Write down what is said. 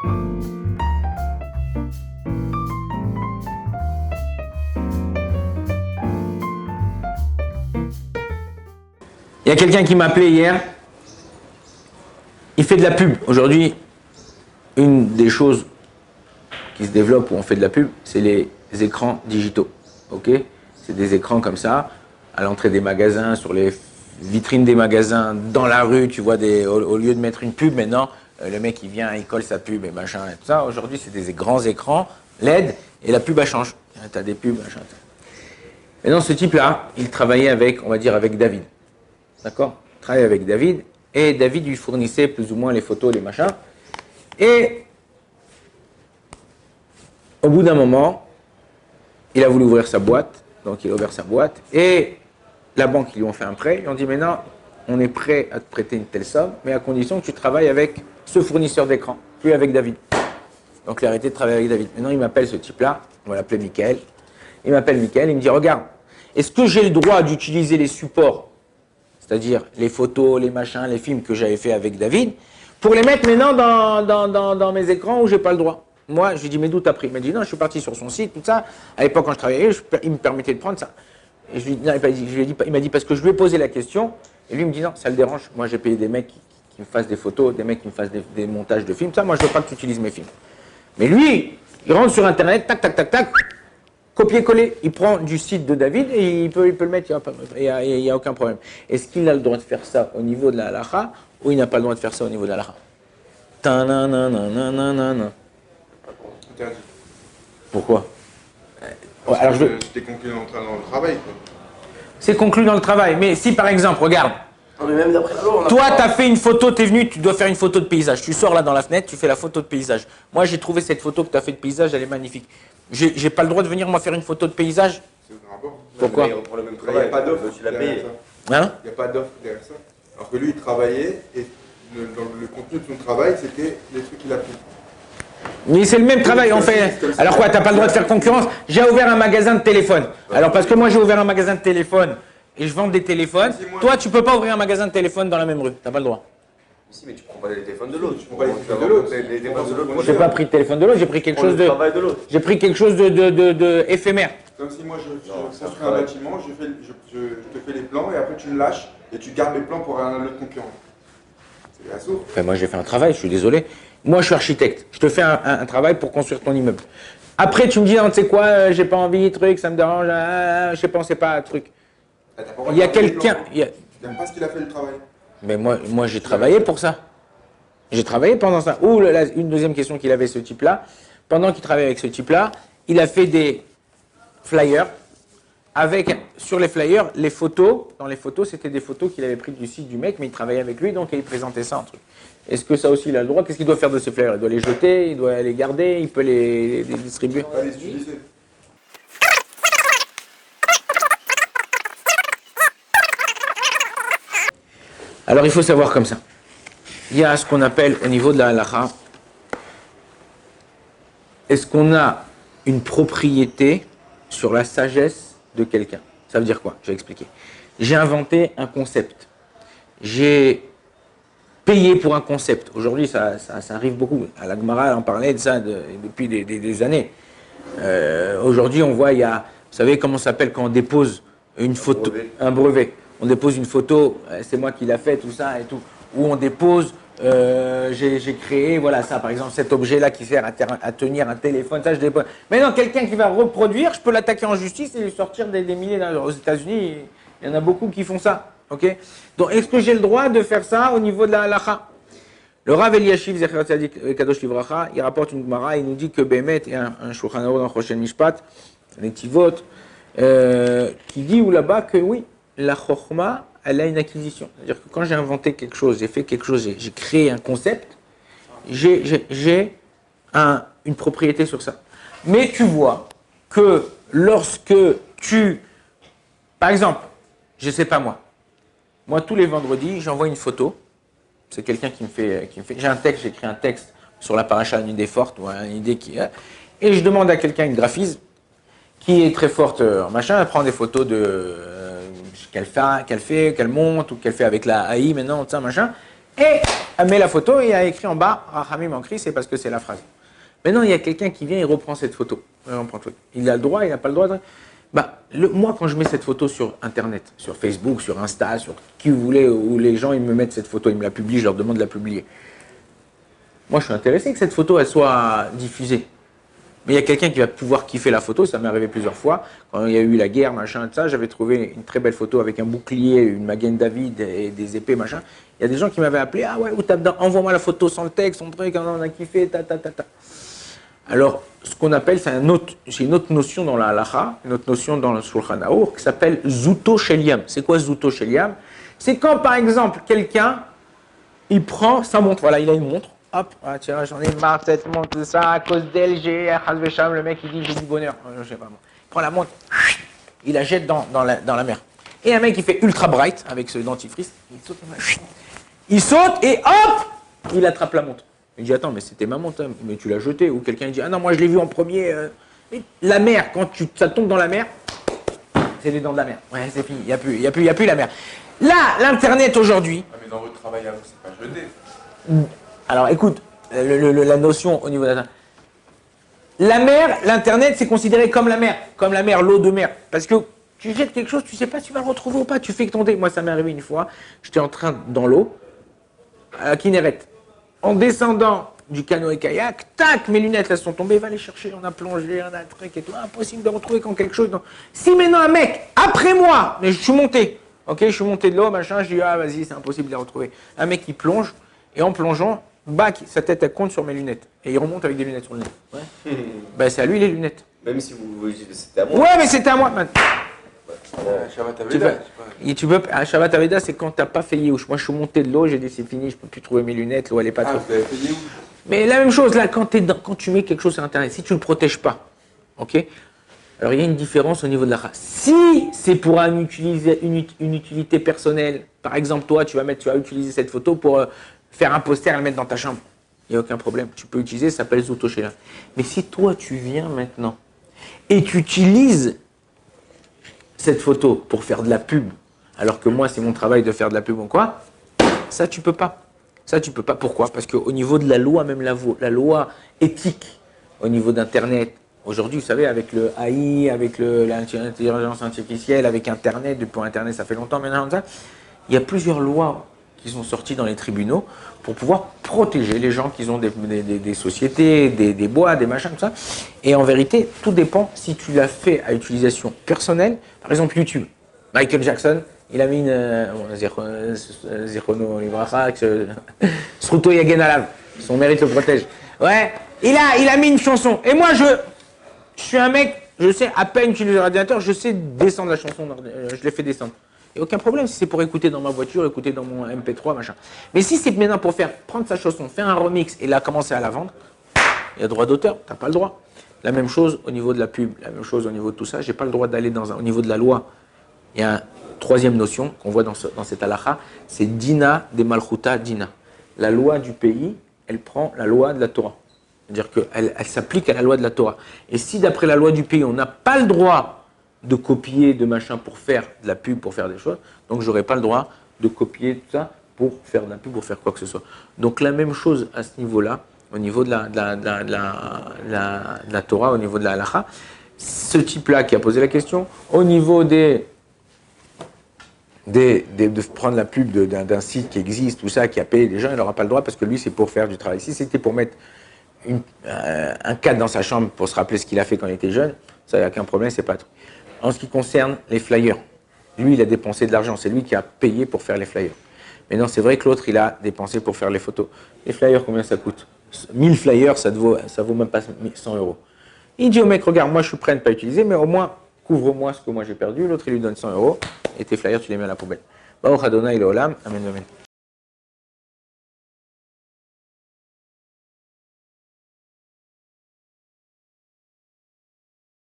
Il y a quelqu'un qui m'a appelé hier. Il fait de la pub. Aujourd'hui, une des choses qui se développent où on fait de la pub, c'est les écrans digitaux. Ok ? C'est des écrans comme ça, à l'entrée des magasins, sur les vitrines des magasins, dans la rue, tu vois, au lieu de mettre une pub, maintenant, le mec il vient, il colle sa pub et machin et tout ça. Aujourd'hui, c'est des grands écrans LED et la pub elle change. Tu as des pubs, machin. Maintenant, ce type-là, il travaillait avec, on va dire, avec David. D'accord ? Il travaillait avec David et David lui fournissait plus ou moins les photos, les machins. Et au bout d'un moment, il a voulu ouvrir sa boîte. Donc il a ouvert sa boîte et la banque, ils lui ont fait un prêt. Ils ont dit maintenant, on est prêt à te prêter une telle somme, mais à condition que tu travailles avec ce fournisseur d'écran, plus avec David. Donc il a arrêté de travailler avec David. Maintenant il m'appelle ce type-là, on va l'appeler Michael. Il m'appelle Michael, il me dit regarde, est-ce que j'ai le droit d'utiliser les supports, c'est-à-dire les photos, les machins, les films que j'avais fait avec David, pour les mettre maintenant dans mes écrans où j'ai pas le droit? Moi, je lui ai dit, mais d'où t'as pris? Il m'a dit, non, je suis parti sur son site, tout ça. À l'époque, quand je travaillais, il me permettait de prendre ça. Et je lui ai dit, il m'a dit, parce que je lui ai posé la question, et lui il me dit, non, ça le dérange. Moi, j'ai payé des mecs qui me fassent des photos, des mecs qui me fassent des montages de films. Ça, moi, je veux pas que tu utilises mes films. Mais lui, il rentre sur Internet, tac, tac, tac, tac, copier-coller. Il prend du site de David et il peut le mettre, il n'y a aucun problème. Est-ce qu'il a le droit de faire ça au niveau de la halakha, ou il n'a pas le droit de faire ça au niveau de la halakha? Interdit. Pourquoi? Alors c'était conclu dans le travail, quoi. C'est conclu dans le travail, mais si par exemple, regarde, Même d'après la loi, toi tu as fait une photo, tu es venu, tu dois faire une photo de paysage, tu sors là dans la fenêtre, tu fais la photo de paysage. Moi j'ai trouvé cette photo que tu as fait de paysage, elle est magnifique. J'ai pas le droit de venir moi faire une photo de paysage? C'est au rapport. Pourquoi? Pour le même travail, il n'y a pas d'offre derrière ça. Hein? Il n'y a pas d'offre derrière ça. Alors que lui, il travaillait et dans le contenu de son travail, c'était les trucs qu'il a fait. Mais c'est le même travail, on fait. Alors quoi, t'as pas le droit de faire concurrence? J'ai ouvert un magasin de téléphone. Alors parce que moi j'ai ouvert un magasin de téléphone et je vends des téléphones. Toi tu peux pas ouvrir un magasin de téléphone dans la même rue, t'as pas le droit. Si, mais tu prends pas les téléphones de l'autre. Tu prends pas les téléphones de l'autre. Les téléphones de l'autre. J'ai pas pris le téléphone de l'autre, j'ai pris quelque chose de. J'ai pris quelque chose de éphémère. Comme si moi je construis un bâtiment, je te fais les plans et après tu me lâches et tu gardes les plans pour un autre concurrent. C'est la source. Enfin, moi j'ai fait un travail, je suis désolé. Moi je suis architecte, je te fais un travail pour construire ton immeuble. Après tu me dis, non, tu sais quoi, j'ai pas envie, truc, ça me dérange, je sais pas, c'est pas un truc. Il y a quelqu'un. Tu n'aimes pas ce qu'il a fait le travail. Mais moi j'ai travaillé pour ça. J'ai travaillé pendant ça. Ou une deuxième question qu'il avait ce type-là, pendant qu'il travaillait avec ce type-là, il a fait des flyers avec, sur les flyers, les photos. Dans les photos, c'était des photos qu'il avait prises du site du mec, mais il travaillait avec lui, donc il présentait ça en truc. Est-ce que ça aussi il a le droit? Qu'est-ce qu'il doit faire de ces flyers? Il doit les jeter, il doit les garder, il peut les distribuer? Pas les utiliser. Alors il faut savoir comme ça. Il y a ce qu'on appelle au niveau de la halakha, est-ce qu'on a une propriété sur la sagesse de quelqu'un? Ça veut dire quoi? Je vais expliquer. J'ai inventé un concept. J'ai payé pour un concept. Aujourd'hui, ça arrive beaucoup. À la Gemara, on parlait de ça depuis des années. Aujourd'hui, on voit, il y a, vous savez comment ça s'appelle quand on dépose une photo, un brevet. On dépose une photo, c'est moi qui l'a fait, tout ça et tout. Ou on dépose, j'ai créé, voilà ça, par exemple, cet objet-là qui sert à tenir un téléphone, ça je dépose. Maintenant, quelqu'un qui va reproduire, je peux l'attaquer en justice et lui sortir des milliers. Aux États-Unis, il y en a beaucoup qui font ça. Ok? Donc, est-ce que j'ai le droit de faire ça au niveau de la halakha? Le Rav Eliashiv, Zecher Tzadik Kadosh Livracha, il rapporte une Gemara, il nous dit que Bémet et un Shulchan Aruch dans Choshen Mishpat, les Tivot, qui dit ou là-bas que oui, la Chochma, elle a une acquisition. C'est-à-dire que quand j'ai inventé quelque chose, j'ai fait quelque chose, j'ai créé un concept, j'ai une propriété sur ça. Mais tu vois que lorsque tu... Par exemple, je ne sais pas moi tous les vendredis, j'envoie une photo. C'est quelqu'un qui me fait... J'ai un texte, j'écris un texte sur la paracha, une idée forte, ou une idée qui... Et je demande à quelqu'un une graphise qui est très forte en machin, elle prend des photos de... qu'elle fait, qu'elle monte, ou qu'elle fait avec la AI maintenant, tout ça, machin. Et elle met la photo et il y a écrit en bas, Rahamim en cri, c'est parce que c'est la phrase. Maintenant, il y a quelqu'un qui vient et reprend cette photo. Il a le droit, il n'a pas le droit. Moi, quand je mets cette photo sur Internet, sur Facebook, sur Insta, sur qui vous voulez, où les gens ils me mettent cette photo, ils me la publient, je leur demande de la publier. Moi, je suis intéressé que cette photo, elle soit diffusée. Mais il y a quelqu'un qui va pouvoir kiffer la photo, ça m'est arrivé plusieurs fois. Quand il y a eu la guerre, machin, ça, j'avais trouvé une très belle photo avec un bouclier, une Magen David et des épées, machin. Il y a des gens qui m'avaient appelé, ah ouais, envoie-moi la photo sans le texte, son truc, on a kiffé, ta. Alors, ce qu'on appelle, c'est une autre notion dans la halacha, une autre notion dans le Shulchan Aruch, qui s'appelle Zuto Sheliam. C'est quoi Zuto Sheliam? C'est quand, par exemple, quelqu'un, il prend sa montre, voilà, il a une montre, hop, ah, tiens, j'en ai marre de cette montre, tout ça, à cause d'elle, le mec, il dit, j'ai du bonheur. Je sais pas, moi. Il prend la montre, il la jette dans la mer. Et un mec, il fait ultra bright, avec ce dentifrice, il saute et hop, il attrape la montre. Il dit, attends, mais c'était ma montre, hein, mais tu l'as jetée. Ou quelqu'un dit, ah non, moi je l'ai vu en premier. Mais la mer, quand ça tombe dans la mer, c'est les dents de la mer. Ouais, c'est fini, il n'y a plus la mer. Là, l'Internet aujourd'hui. Ah, mais dans votre travail, alors, c'est pas jeté. Alors écoute, la notion au niveau de la mer, l'Internet, c'est considéré comme la mer, l'eau de mer. Parce que tu jettes quelque chose, tu ne sais pas si tu vas le retrouver ou pas. Tu fais que tomber. Moi, ça m'est arrivé une fois, j'étais en train dans l'eau, à Kinneret. En descendant du canoë-kayak, tac, mes lunettes, elles sont tombées, va les chercher, on a plongé, on a un truc et tout, impossible de retrouver quand quelque chose. Si maintenant un mec, après moi, mais je suis monté, ok, je suis monté de l'eau, machin, je dis, ah vas-y, c'est impossible de les retrouver. Un mec qui plonge, et en plongeant, bac, sa tête, elle compte sur mes lunettes. Et il remonte avec des lunettes sur le nez. Ouais. Ben, c'est à lui les lunettes. Même si c'était à moi. Ouais, mais c'était à moi. Shabbat Aveda. Tu peux, à Shabbat Aveda, c'est quand t'as pas fait Yéhouch. Moi, je suis monté de l'eau, j'ai dit c'est fini, je peux plus trouver mes lunettes, l'eau elle est pas trop. Vous avez fait Yéhouch. Mais la même chose là, quand tu mets quelque chose sur Internet, si tu le protèges pas, ok. Alors il y a une différence au niveau de la race. Si c'est pour une utilité personnelle, par exemple toi, tu vas utiliser cette photo pour faire un poster et le mettre dans ta chambre, il n'y a aucun problème. Tu peux utiliser, ça s'appelle Zuto Shela. Mais si toi tu viens maintenant et tu utilises cette photo pour faire de la pub, alors que moi, c'est mon travail de faire de la pub ou quoi, ça, tu peux pas. Ça, tu peux pas. Pourquoi? Parce qu'au niveau de la loi, même la loi éthique, au niveau d'Internet, aujourd'hui, vous savez, avec le AI, avec l'intelligence artificielle, avec Internet, depuis Internet, ça fait longtemps maintenant, il y a plusieurs lois qui sont sorties dans les tribunaux pour pouvoir protéger les gens qui ont des sociétés, des boîtes, des machins, tout ça. Et en vérité, tout dépend si tu l'as fait à utilisation personnelle. Par exemple, YouTube. Michael Jackson, il a mis une... Zichrono Libracha, Sruto Yagen Alav. Son mérite le protège. Ouais, il a mis une chanson. Et moi, je suis un mec, je sais à peine utiliser le radiateur, je sais descendre la chanson, je l'ai fait descendre. Il n'y a aucun problème si c'est pour écouter dans ma voiture, écouter dans mon MP3, machin. Mais si c'est maintenant pour prendre sa chanson, faire un remix et la commencer à la vendre, il y a droit d'auteur, tu n'as pas le droit. La même chose au niveau de la pub, la même chose au niveau de tout ça, je n'ai pas le droit d'aller au niveau de la loi. Il y a une troisième notion qu'on voit dans cette halakha, c'est Dina de Malchuta Dina. La loi du pays, elle prend la loi de la Torah. C'est-à-dire qu'elle s'applique à la loi de la Torah. Et si d'après la loi du pays, on n'a pas le droit de copier de machin pour faire de la pub, pour faire des choses, donc j'aurais pas le droit de copier tout ça pour faire de la pub, pour faire quoi que ce soit. Donc la même chose à ce niveau-là, au niveau de la Torah, au niveau de la halakha, ce type-là qui a posé la question, au niveau de prendre la pub d'un site qui existe, tout ça, qui a payé des gens, il n'aura pas le droit parce que lui, c'est pour faire du travail. Si c'était pour mettre un cadre dans sa chambre pour se rappeler ce qu'il a fait quand il était jeune, ça, il n'y a aucun problème, c'est pas trop. En ce qui concerne les flyers, lui, il a dépensé de l'argent, c'est lui qui a payé pour faire les flyers. Mais non, c'est vrai que l'autre, il a dépensé pour faire les photos. Les flyers, combien ça coûte? 1000 flyers, ça vaut même pas 100 €. Il dit au mec, regarde, moi je suis prêt à ne pas utiliser, mais au moins, couvre-moi ce que moi j'ai perdu. L'autre, il lui donne 100 €, et tes flyers, tu les mets à la poubelle. Baruch Adonai Leolam, Amen, Amen.